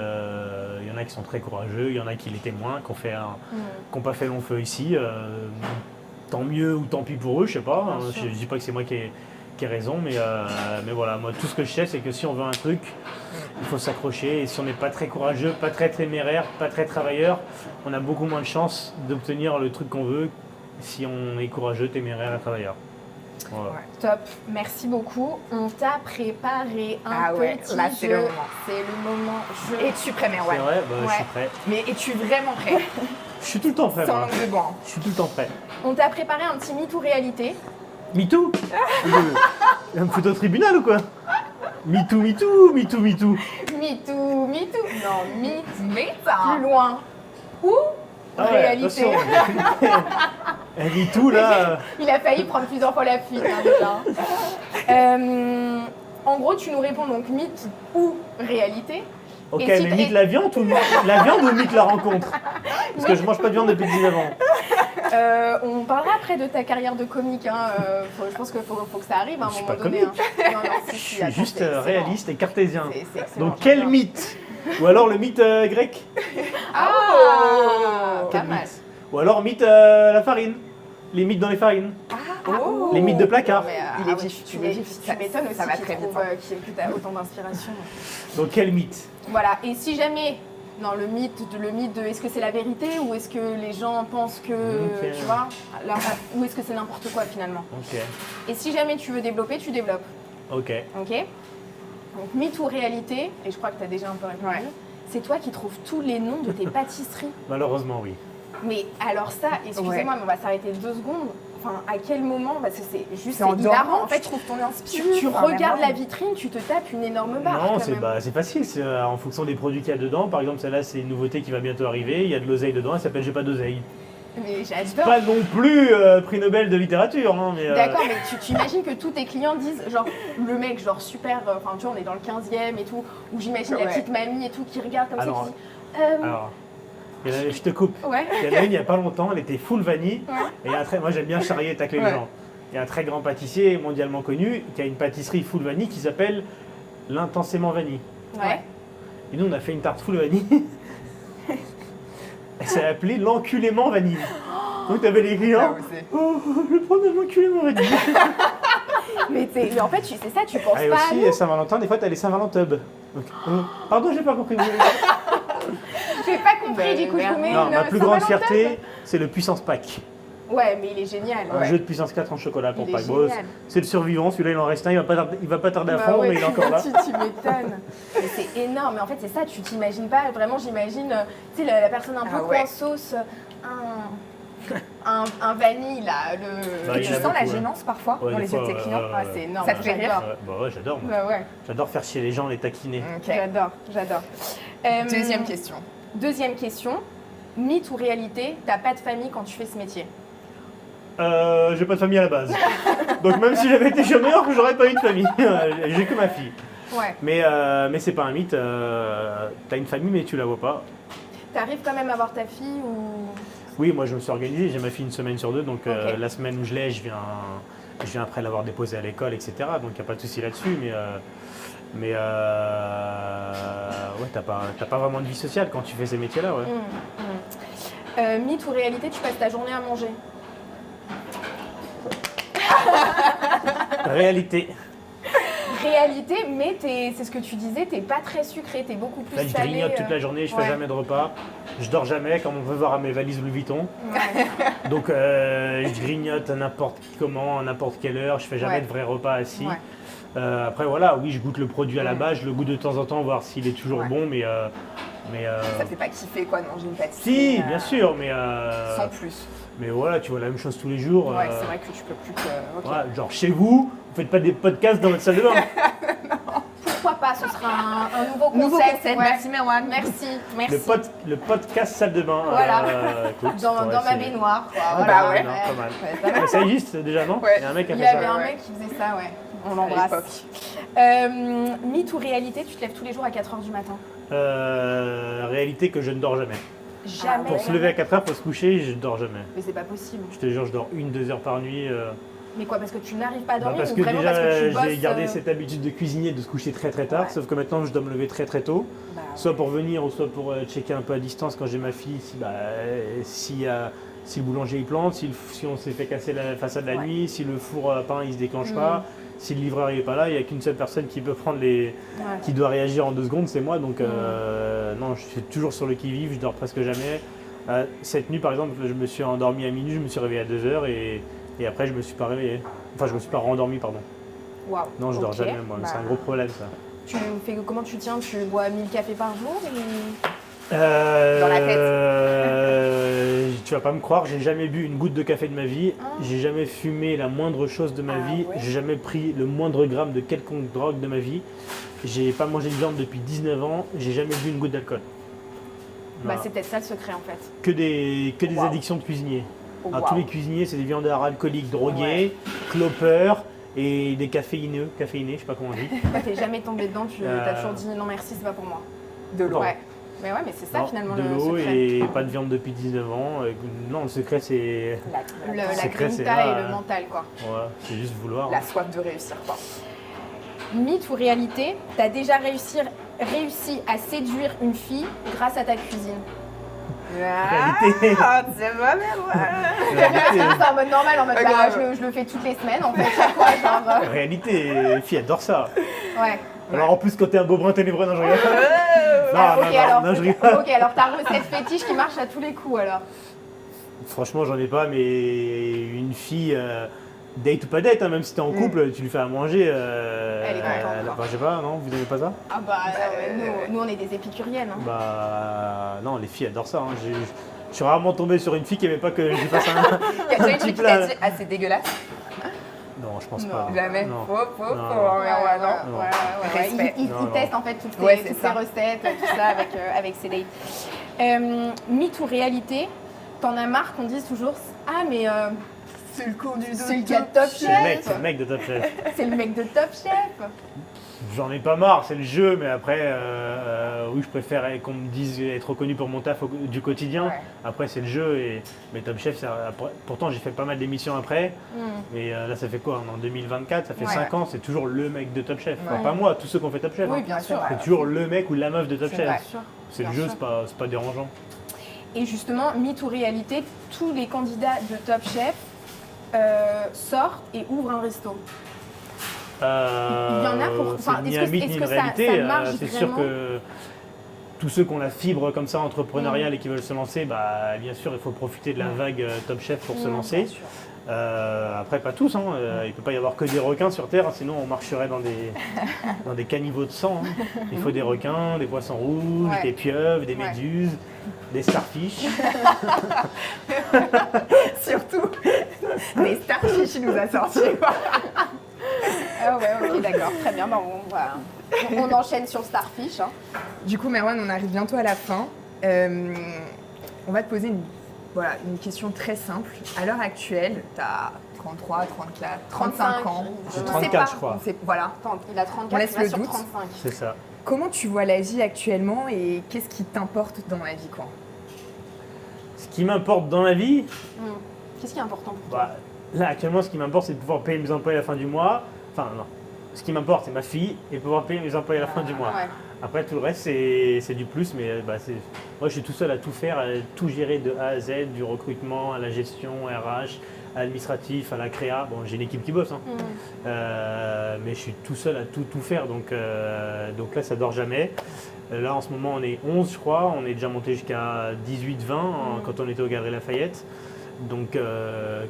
il y en a qui sont très courageux, il y en a qui l'étaient moins, qui n'ont pas fait long feu ici. Tant mieux ou tant pis pour eux, je sais pas. Je dis pas que c'est moi qui ai raison, mais voilà, moi tout ce que je sais c'est que si on veut un truc, il faut s'accrocher et si on n'est pas très courageux, pas très téméraire, pas très travailleur, on a beaucoup moins de chances d'obtenir le truc qu'on veut si on est courageux, téméraire et travailleur. Voilà. Top, merci beaucoup. On t'a préparé un petit là, jeu. C'est le moment jeu. Es-tu prêt, Merwan? C'est vrai, je suis prêt. Mais es-tu vraiment prêt? Je suis tout le temps prêt. Sans langue de bois. Je suis tout le temps prêt. On t'a préparé un petit MeToo réalité. MeToo. Il va me foutre au tribunal ou quoi? MeToo. MeToo. Non, plus loin. Ou réalité. MeToo là. Il a failli prendre plusieurs fois la fuite déjà. En gros, tu nous réponds donc mythe ou réalité. Ok, mais mythe la viande ou mythe la rencontre? Parce que je mange pas de viande depuis 19 ans. On parlera après de ta carrière de comique. Je pense qu'il faut que ça arrive à un moment donné. Non, je suis juste réaliste et cartésien. C'est donc quel mythe? Ou alors le mythe grec? Pas mal. Ou alors mythe la farine? Les mythes dans les farines? Les mythes de placard? Il est vif, tu m'étonnes aussi ça va très vite. Que tu as autant d'inspiration. Donc quel mythe? Voilà, et si jamais Non, le mythe de est-ce que c'est la vérité ou est-ce que les gens pensent que, Ok. tu vois, ou est-ce que c'est n'importe quoi finalement. Ok. Et si jamais tu veux développer, tu développes. Ok. Ok. Donc mythe ou réalité, et je crois que tu as déjà un peu répondu, Ouais. c'est toi qui trouves tous les noms de tes pâtisseries. Malheureusement, oui. Mais alors ça, excusez-moi, mais on va s'arrêter 2 secondes. Enfin, à quel moment, parce que c'est juste c'est hilarant. En fait, tu trouves ton inspiration. tu regardes la vitrine, tu te tapes une énorme barre. Non, quand c'est même. c'est facile. C'est en fonction des produits qu'il y a dedans. Par exemple, celle-là, c'est une nouveauté qui va bientôt arriver. Il y a de l'oseille dedans. Elle s'appelle J'ai pas d'oseille. Mais j'adore. Pas non plus prix Nobel de littérature. Hein, mais, D'accord, mais tu imagines que tous tes clients disent, genre, le mec, genre, super, enfin, tu vois, on est dans le 15e et tout, où j'imagine la Ouais. petite mamie et tout qui regarde comme Alors, ça, qui dit, Alors, je te coupe. ouais, Il y en a une il n'y a pas longtemps, elle était full vanille. Ouais. Et moi, j'aime bien charrier et tacler les Ouais. gens. Il y a un très grand pâtissier mondialement connu qui a une pâtisserie full vanille qui s'appelle l'Intensément Vanille. ouais. Et nous, on a fait une tarte full vanille. Elle s'est appelée l'Enculément Vanille. Donc, tu avais les clients. Oh, je vais prendre l'Enculément Vanille. Mais en fait, c'est ça, tu penses Et pas à aussi, nous. Saint-Valentin, des fois, tu as les Saint-Valentin Tub. Donc, pardon, j'ai pas compris. J'ai pas compris, du coup, je vous mets Non, une ma plus grande Saint-Valentin. fierté, c'est le Puissance Pack. Ouais, mais il est génial. Un jeu de puissance 4 en chocolat pour Il est Pâques. Bon, génial. c'est le survivant, celui-là il en reste un, il va pas tarder à Bah fond, ouais, mais il est encore là. tu m'étonnes. Mais c'est énorme. Mais en fait, c'est ça, tu t'imagines pas. Vraiment, j'imagine, tu sais, la personne un peu ouais. en sauce, un vanille, là. Bah, Et il y tu en a sens la beaucoup, ouais. gênance parfois Ouais, dans des les yeux de fois, tes clients. Ah, c'est énorme. Ça te fait rire J'adore. Bah ouais, j'adore. moi. Bah ouais, J'adore faire chier les gens, les taquiner. j'adore. Deuxième question. Deuxième question. Mythe ou réalité, t'as pas de famille quand tu fais ce métier? J'ai pas de famille à la base. Donc même si j'avais été chômeur, j'aurais pas eu de famille. J'ai que ma fille. Ouais. Mais c'est pas un mythe. T'as une famille mais tu la vois pas. T'arrives quand même à voir ta fille ou... Oui, moi je me suis organisé, j'ai ma fille une semaine sur deux, donc Ok. la semaine où je l'ai, je viens après l'avoir déposée à l'école, etc. Donc il n'y a pas de souci là-dessus, mais ouais, t'as pas vraiment de vie sociale quand tu fais ces métiers-là, ouais. Mythe ou réalité, tu passes ta journée à manger? Réalité. Réalité, mais c'est ce que tu disais, t'es pas très sucré, t'es beaucoup plus Là, je salé. grignote toute la journée, je fais ouais. jamais de repas, je dors jamais, comme on veut voir à mes valises Louis Vuitton. Ouais. Donc je grignote à n'importe comment, à n'importe quelle heure, je fais jamais Ouais. de vrais repas assis. Ouais. Après voilà, oui, je goûte le produit à la base, je le goûte de temps en temps, voir s'il est toujours Ouais. bon, mais Ça te fait pas kiffer quoi de manger une pâtisserie si, bien sûr, mais sans plus. mais voilà, tu vois la même chose tous les jours. Ouais, c'est vrai que tu peux plus que... ok. Voilà, genre chez vous, vous faites pas des podcasts dans votre salle de bain. Pourquoi pas, ce sera un nouveau concept. Nouveau concept, ouais. merci Merwan. Merci. Le podcast salle de bain. Voilà. Écoute, Dans ouais, ma c'est- baignoire. Quoi. Bah Voilà. ouais. Non, pas mal. Ouais, pas mal. Mais ça existe déjà, non? Ouais. Il y a un mec qui a Il fait y ça. avait un ouais. mec qui faisait ça, ouais. On À l'embrasse. Mythe ou réalité, tu te lèves tous les jours à 4h du matin? Réalité que je ne dors jamais. Jamais. Pour se lever à 4h, faut se coucher, je dors jamais. Mais c'est pas possible. Je te jure, je dors 1-2 heures par nuit. Mais quoi, parce que tu n'arrives pas à dormir Parce ou que vraiment déjà, parce que tu bosses j'ai gardé cette habitude de cuisiner, de se coucher très très tard. Ouais. Sauf que maintenant, je dois me lever très très tôt. Bah, Soit pour venir, ou soit pour checker un peu à distance quand j'ai ma fille, si le boulanger il plante, si on s'est fait casser la façade la Ouais. nuit, si le four à pain il se déclenche pas, si le livreur il est pas là, il n'y a qu'une seule personne qui peut prendre Ouais. qui doit réagir en 2 secondes, c'est moi. Donc non, je suis toujours sur le qui-vive, je dors presque jamais. Cette nuit par exemple, je me suis endormi à minuit, je me suis réveillé à 2h et après je me suis pas réveillé. Enfin, je me suis pas rendormi, pardon. Waouh. Non, je dors Ok. jamais, moi. Bah. C'est un gros problème ça. Tu fais comment tu tiens? Tu bois 1000 cafés par jour ou... Dans la tête. Tu vas pas me croire, j'ai jamais bu une goutte de café de ma vie, Ah. j'ai jamais fumé la moindre chose de ma Ah vie, ouais. j'ai jamais pris le moindre gramme de quelconque drogue de ma vie, j'ai pas mangé de viande depuis 19 ans, j'ai jamais bu une goutte d'alcool. Bah Voilà. c'est peut-être ça le secret en fait. Que des Wow. addictions de cuisiniers. Oh, Alors, wow. tous les cuisiniers, c'est des viandards alcooliques drogués, clopeurs et des caféinés, je sais pas comment on dit. Toi, t'es jamais tombé dedans, tu Euh. t'as toujours dit non merci, c'est pas pour moi. De l'eau. Ouais. Mais ouais, mais c'est ça Non, finalement de le l'eau secret. et pas de viande depuis 19 ans. Non, le secret c'est La secret, c'est grinta là, et le mental quoi. ouais, c'est juste vouloir. La soif de réussir quoi. Mythe ou réalité, t'as déjà réussi à séduire une fille grâce à ta cuisine? Réalité. Ah, c'est pas Merwan. Réalité. C'est en mode normal, en mode Ah, bah, grave. je le fais toutes les semaines en fait, chaque fois, genre. Réalité, les filles adorent ça. Ouais. Alors en plus quand t'es un beau brun ténébreux, non je regarde. je rigole. Ok, alors ta recette fétiche qui marche à tous les coups alors. Franchement, j'en ai pas, mais une fille, date ou pas date, hein, même si t'es en couple, tu lui fais à manger. Elle est contente, quoi. Je sais pas, non, vous aimez pas ça? Ah bah, nous on est des épicuriennes. Hein. Bah non, les filles adorent ça. Hein. Je suis rarement tombé sur une fille qui aimait pas que je lui fasse un. Il y a déjà une petit fille qui plat. t'a dit « Ah, c'est dégueulasse ». Non, je pense Non. pas. Jamais. Non. Faux, Non. non. Ouais. Il Non, teste non. en fait toutes Ouais, ses c'est ça. recettes, tout ça avec ses dates. Mythe ou réalité, t'en as marre qu'on dise toujours « Ah mais C'est le cours du c'est le gars de Top C'est le Chef, mec de Top Chef. c'est le mec de Top Chef ». J'en ai pas marre, c'est le jeu, mais après, oui, je préfère qu'on me dise être reconnu pour mon taf du quotidien. Ouais. Après, c'est le jeu, mais Top Chef, pourtant j'ai fait pas mal d'émissions après, Mm. mais là, ça fait quoi? En 2024, ça fait Ouais. 5 ans, c'est toujours le mec de Top Chef. Enfin, Ouais. pas moi, tous ceux qui ont fait Top Chef. Oui, hein. bien sûr. C'est toujours le mec ou la meuf de Top C'est Chef. vrai. C'est le Bien jeu, sûr. c'est pas dérangeant. Et justement, mythe ou réalité, tous les candidats de Top Chef sortent et ouvrent un resto. Il y en a pour- enfin, c'est ni est-ce un que- mythe est-ce ni que une ça réalité. marche C'est sûr vraiment que tous ceux qui ont la fibre comme ça entrepreneuriale et qui veulent se lancer, bah, bien sûr, il faut profiter de la vague Top Chef pour se lancer. Bien sûr. Après, pas tous. Hein. Il ne peut pas y avoir que des requins sur Terre, sinon on marcherait dans des caniveaux de sang. Hein. Il faut des requins, des poissons rouges, Ouais. des pieuvres, des Ouais. méduses, des starfish. Surtout, des starfish, il nous a sorti. Ah ouais, ok, d'accord, très bien. Bah, on enchaîne sur Starfish. Hein. Du coup, Merwan, on arrive bientôt à la fin. On va te poser une question très simple. À l'heure actuelle, tu as 33, 34, 35 ans. J'ai On 34, sait pas. je crois. Voilà. Attends, il a 34, On laisse il va le sur doute. 35. C'est ça. Comment tu vois la vie actuellement et qu'est-ce qui t'importe dans la vie, quoi? Ce qui m'importe dans la vie, Qu'est-ce qui est important pour toi bah, là actuellement, ce qui m'importe, c'est de pouvoir payer mes employés à la fin du mois. Enfin, non. Ce qui m'importe, c'est ma fille et pouvoir payer mes employés à la fin du mois. Ouais. Après, tout le reste, c'est du plus, mais moi, je suis tout seul à tout faire, à tout gérer de A à Z, du recrutement à la gestion, RH, à l'administratif, à la créa. Bon, j'ai une équipe qui bosse, hein. Mais je suis tout seul à tout faire, donc là, ça dort jamais. Là, en ce moment, on est 11, je crois. On est déjà monté jusqu'à 18-20 quand on était au Galeries Lafayette. Donc,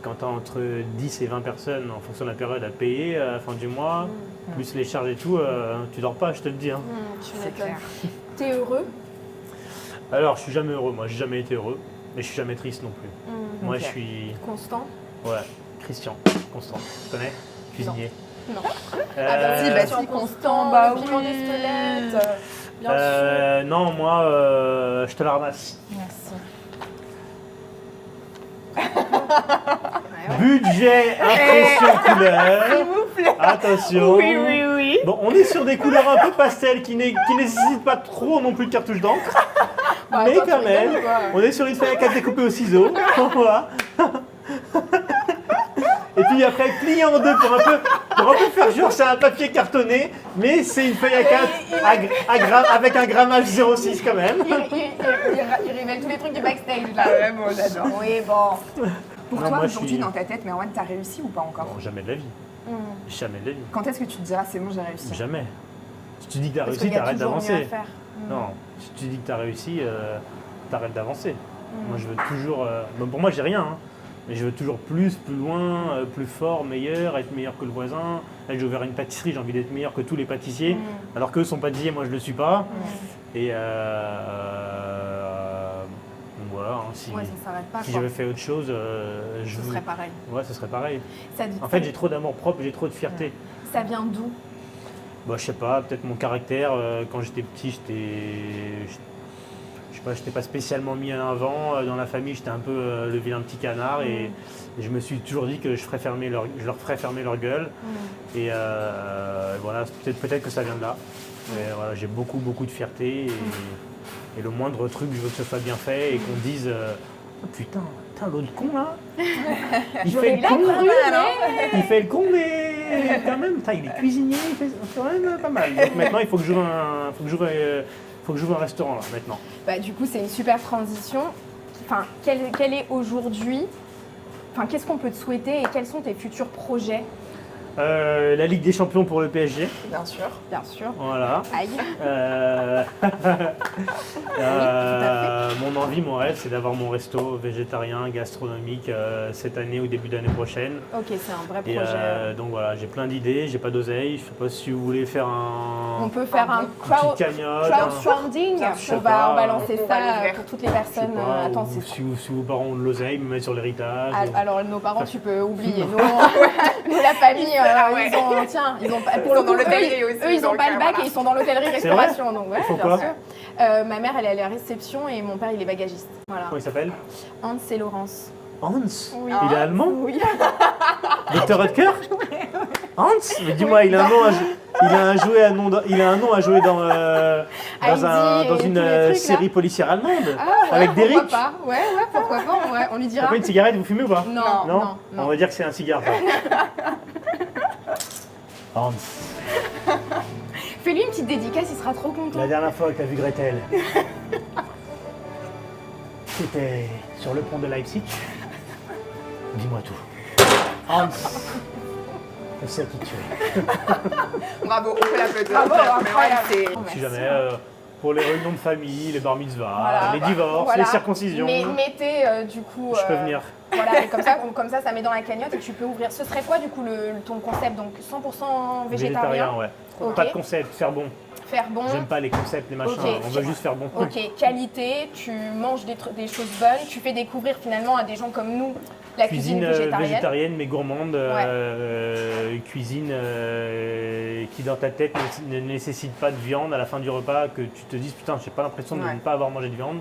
quand tu as entre 10 et 20 personnes en fonction de la période à payer à la fin du mois, plus les charges et tout, tu dors pas, je te le dis. Hein. Tu C'est m'étonnes. clair. T'es heureux Alors, je suis jamais heureux, moi, j'ai jamais été heureux, mais je suis jamais triste non plus. Moi, Ok. je suis. Constant Ouais, Christian, Constant. Tu connais? Cuisinier. Non. si, bah, Sur si, Constant, le oui. piment des squelettes, bien sûr. Non, moi, je te la ramasse. Merci. Budget, impression, couleur. Attention. oui. Bon, on est sur des couleurs un peu pastel qui nécessitent pas trop non plus de cartouche d'encre. Bah, Mais attends, quand tu même, rigoles ou quoi on est sur une feuille à 4 découpée au ciseau. Voilà. Et puis après, plié en deux pour un peu faire genre c'est un papier cartonné, mais c'est une feuille à 4 avec un grammage 0,6 quand même. Il révèle tous les trucs du backstage là. Ouais, bon, j'adore. Oui, bon. Pour Non, toi, moi, je aujourd'hui, suis- dans ta tête, Merwan, t'as réussi ou pas encore? Non, jamais de la vie. Jamais de la vie. Quand est-ce que tu te diras c'est bon, j'ai réussi? Jamais. Si tu dis que tu as Parce réussi, qu'il y a t'arrêtes toujours mieux à d'avancer. faire. Non, si tu dis que tu as réussi, t'arrêtes d'avancer. Moi, je veux toujours. Bon, pour moi, j'ai rien, hein, mais je veux toujours plus loin, plus fort, meilleur, être meilleur que le voisin. Là, j'ai ouvert une pâtisserie, j'ai envie d'être meilleur que tous les pâtissiers, alors qu'eux sont pâtissiers, moi je le suis pas. Et voilà, hein, si, Ouais, ça s'arrête pas. si quoi. j'avais fait autre chose, Ce serait pareil. Ouais, ce serait pareil. Ça, En fait, j'ai trop d'amour propre, j'ai trop de fierté. ça vient d'où Bah, je sais pas, peut-être mon caractère. Quand j'étais petit, j'étais pas spécialement mis en avant. Dans la famille, j'étais un peu le vilain petit canard et je me suis toujours dit que je leur ferais fermer leur gueule. Et voilà, peut-être que ça vient de là. Mais voilà, j'ai beaucoup de fierté et le moindre truc, je veux que ce soit bien fait et qu'on dise oh, putain, l'autre con là, il fait le con, il fait le con, mais quand même, putain, il est cuisinier, il fait quand même pas mal. Donc maintenant, il faut que j'ouvre un restaurant là, maintenant. Bah, du coup, c'est une super transition. Enfin, quel est aujourd'hui, enfin, qu'est-ce qu'on peut te souhaiter et quels sont tes futurs projets La Ligue des Champions pour le PSG. Bien sûr, bien sûr. Voilà. Aïe. Mon envie, mon rêve, c'est d'avoir mon resto végétarien, gastronomique cette année ou début d'année prochaine. Ok, c'est un vrai Et projet. donc voilà, j'ai plein d'idées, j'ai pas d'oseille. Je sais pas si vous voulez faire On peut faire un une petite cagnotte. crowdfunding. On va lancer on va ça l'ouvrir. pour toutes les Je sais personnes. pas, Attends, ou c'est si vos parents ont de l'oseille, me mettre sur l'héritage. alors nos parents, tu peux oublier. Nous, la famille, ouais. ils ont pas. Pour Ils le sont dans coup, l'hôtellerie aussi, eux, ils ont donc, pas le bac voilà. et ils sont dans l'hôtellerie-restauration. Donc ouais, Ils font bien quoi sûr. Ma mère, elle est à la réception et mon père, il est bagagiste. Voilà. Comment il s'appelle? Hans et Laurence. Hans. Oui. Il est allemand? Oui. Dr Rutger? Hans? Mais dis-moi, il a un nom à jouer dans Heidi et tous une les trucs, là. série policière allemande. Ah, ouais, avec pourquoi Derrick. pas. Ouais, pourquoi pas. Ouais, on lui dira. T'as pas une cigarette, vous fumez ou pas? Non. On va dire que c'est un cigare. Hans. Fais-lui une petite dédicace, il sera trop content. La dernière fois que t'as vu Gretel, c'était sur le pont de Leipzig. Dis-moi tout. Hans, je sais qui tu es. Bravo, on peut l'applaudir. Bravo, Mais ouais, incroyable. c'est- Oh, Si merci. jamais, pour les réunions de famille, les bar mitzvahs, Voilà, les bah, divorces, voilà. les circoncisions, Mais mettez du coup. je peux venir. Voilà, et comme ça, ça met dans la cagnotte et tu peux ouvrir. Ce serait quoi du coup ton concept? Donc 100% végétarien. Ouais. Ok. Pas de concept, faire bon. Faire bon. J'aime pas les concepts, les machins, Ok. on veut juste faire bon. Ok, qualité, tu manges des choses bonnes, tu fais découvrir finalement à des gens comme nous la cuisine, végétarienne. mais gourmande, cuisine qui dans ta tête ne nécessite pas de viande à la fin du repas, que tu te dises putain j'ai pas l'impression de Ouais. ne pas avoir mangé de viande.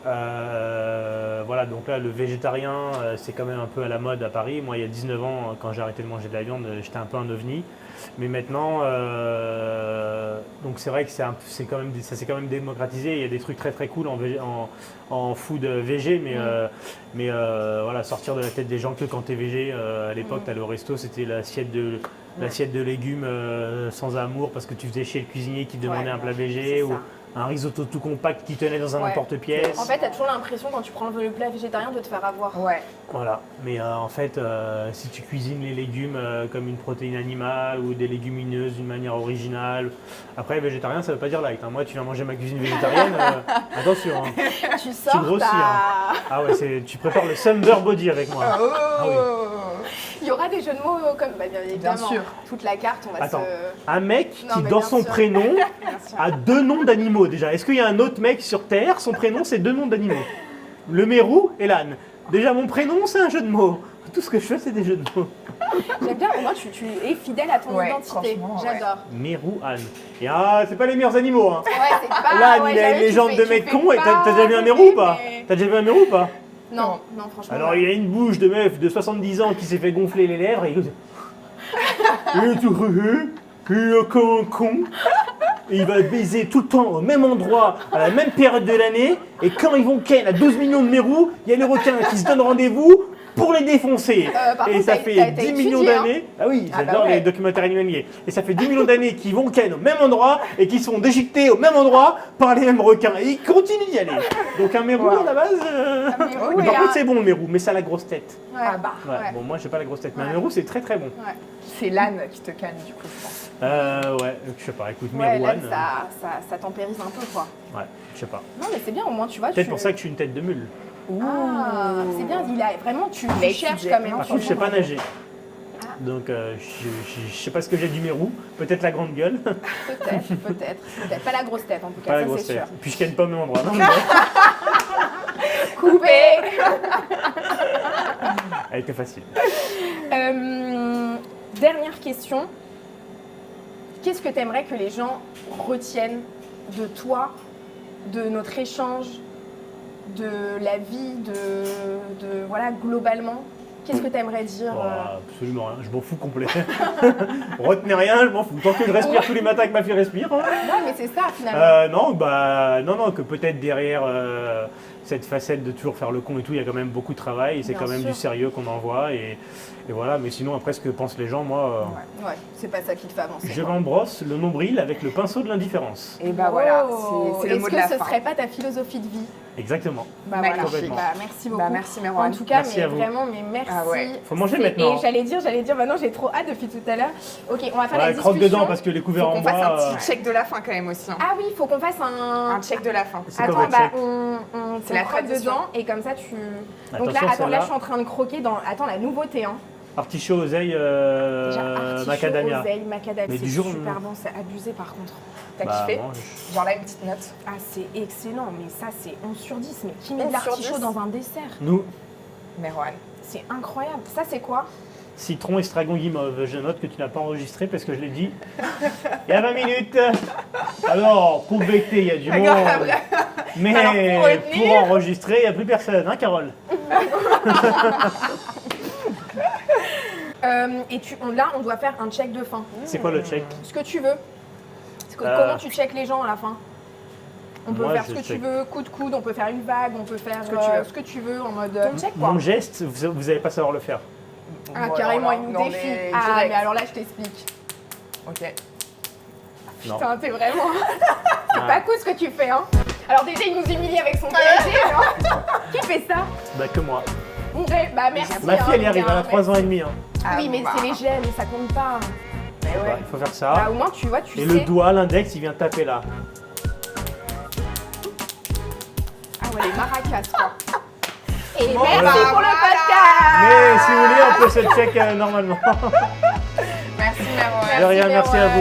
Voilà, donc là le végétarien c'est quand même un peu à la mode à Paris. Moi il y a 19 ans quand j'ai arrêté de manger de la viande j'étais un peu un ovni. Mais maintenant, donc c'est vrai que ça s'est quand même démocratisé. Il y a des trucs très très cool en food végé, mais voilà, sortir de la tête des gens que quand t'es végé. À l'époque, t'allais au resto, c'était l'assiette de légumes sans amour parce que tu faisais chier le cuisinier qui te demandait un plat végé c'est ou ça. un risotto tout compact qui tenait dans un Ouais. emporte-pièce. En fait, t'as toujours l'impression quand tu prends le plat végétarien de te faire avoir. Ouais. Voilà, mais en fait, si tu cuisines les légumes comme une protéine animale ou des légumineuses d'une manière originale, après végétarien ça veut pas dire light. Hein. Moi, tu viens manger ma cuisine végétarienne, attention. Hein. Tu sors grossis, hein. Ah ouais, tu prépares le Summer Body avec moi. Oh. Ah oui. Il y aura des jeux de mots comme bien évidemment. sûr. Toute la carte, on va Attends, se. un mec Non, qui mais dans bien son sûr. prénom Bien sûr. a 2 noms d'animaux déjà. Est-ce qu'il y a un autre mec sur Terre, son prénom c'est 2 noms d'animaux? Le mérou et l'âne. Déjà mon prénom c'est un jeu de mots. Tout ce que je fais c'est des jeux de mots. J'aime bien, au moins tu es fidèle à ton Ouais, identité. franchement, J'adore. Mérou, âne. Et c'est pas les meilleurs animaux. Hein. Ouais, c'est pas. L'âne, ouais, il a j'avoue, une tu légende fais- de tu mec fais con. Et pas t'as déjà vu un rêver, mérou ou pas? mais- T'as déjà vu un mérou ou pas? Non, franchement. Alors il a une bouche de meuf de 70 ans qui s'est fait gonfler les lèvres et il est tout il est comme un con. Et il va baiser tout le temps au même endroit, à la même période de l'année. Et quand ils vont ken à 12 millions de mérous, il y a les requins qui se donnent rendez-vous pour les défoncer. Par Et contre, ça t'as fait étudié, 10 millions hein. d'années. Ah oui, Ah j'adore bah ouais. les documentaires animaliers. Et ça fait 10 millions d'années qu'ils vont ken au même endroit et qu'ils sont déchiquetés au même endroit par les mêmes requins. Et ils continuent d'y aller. Donc un mérou à la base. Un mérou Mais et par un- contre, c'est bon le mérou, mais ça a la grosse tête. Ouais. Ah bah. Ouais. Ouais. Bon, moi j'ai pas la grosse tête, mais un Ouais. mérou c'est très très bon. Ouais. C'est l'âne qui te calme du coup, je pense. Ouais, je sais pas, écoute, Ouais, là, Merouane. ça tempérise un peu, quoi. Ouais, je sais pas. Non, mais c'est bien, au moins, tu vois. Peut-être tu... pour ça que je suis une tête de mule. Ah, c'est bien, il a vraiment, tu Mais cherches tu- quand même. Par tu- contre, je sais pas nager. Ah. Donc, je sais pas ce que j'ai du mérou. Peut-être la grande gueule, Peut-être. Pas la grosse tête, en tout cas, pas la ça grosse c'est sûr. tête. Puis je ken pas au même endroit. Non, Coupé. elle était facile. Dernière question. Qu'est-ce que tu aimerais que les gens retiennent de toi, de notre échange, de la vie, de voilà, globalement? Qu'est-ce que tu aimerais dire Oh, absolument rien, je m'en fous complet. Retenez rien, je m'en fous. Tant que je respire tous les matins que ma fille respire. Hein. Non, mais c'est ça finalement. Non, que peut-être derrière cette facette de toujours faire le con et tout, il y a quand même beaucoup de travail et c'est Bien quand même sûr. du sérieux qu'on envoie. Et voilà, mais sinon, après, ce que pensent les gens, moi, Ouais, c'est pas ça qui te fait avancer. je quoi. m'embrosse le nombril avec le pinceau de l'indifférence. Et bah voilà, Oh, c'est le mot de la Est-ce que ce fin. serait pas ta philosophie de vie? Exactement. Bah Magnifique. voilà. Bah, merci beaucoup. Bah, merci Merouane. En tout cas, Merci mais à vous. vraiment, mais merci merci. Ah ouais. Faut manger C'est- maintenant. Et j'allais dire, maintenant j'ai trop hâte depuis tout à l'heure. Ok, on va faire la Ouais, discussion. croque dedans parce que les couverts Faut en qu'on fasse bois. un petit check de la fin quand même aussi. Hein. Ah oui, il faut qu'on fasse un... Un check de la fin. C'est quoi Attends, votre check c'est la la croque tradition. dedans et comme ça tu... Donc Attention, là, celle-là. je suis en train de croquer dans... Attends, la nouveauté, hein. Artichaut, oseille, Déjà, artichaut, macadamia. oseille, macadamia. Mais C'est du jour, super bon, c'est abusé par contre. T'as Bah, kiffé? mange. Genre là, une petite note. Ah, c'est excellent, mais ça, c'est 11 sur 10. Mais qui met 11 de sur l'artichaut 10? dans un dessert? Nous, Merwan. C'est incroyable. Ça, c'est quoi? citron, estragon, guimauve. Je note que tu n'as pas enregistré parce que je l'ai dit il y a 20 minutes. Alors, pour becter, il y a du monde. Mais Alors, pour retenir- pour enregistrer, il n'y a plus personne, hein, Carole? Là, on doit faire un check de fin. C'est quoi le check? Ce que tu veux. Comment tu checkes les gens à la fin? On peut Moi, faire je ce que tu check. veux, coup de coude, on peut faire une vague, on peut faire Ce que tu veux. ce que tu veux en mode... Ton check quoi? Mon geste, vous n'allez pas savoir le faire. Ah, Bon, carrément, alors il là, nous non, défie. mais Ah, direct. mais alors là, je t'explique. Ok. Non. Putain, t'es vraiment... C'est Ah. pas cool ce que tu fais, hein. Alors déjà, il nous humilie avec son PSG. Qui fait ça? Bah que moi. Ouais, bah merci. Ma fille, elle y hein, arrive, elle a gars. 3 ans et demi. Hein. Ah, Oui, mais bah. c'est les gemmes, ça compte pas. Mais ouais. Il faut faire Bah ça. au moins, tu vois, tu Et sais. le doigt, l'index, il vient taper là. Ah ouais, les maracas, quoi. Et Bon, merci bah, pour le voilà. podcast. Mais si vous voulez, on peut se check normalement. Merci Merwan. De rien, merci à Merwan. vous.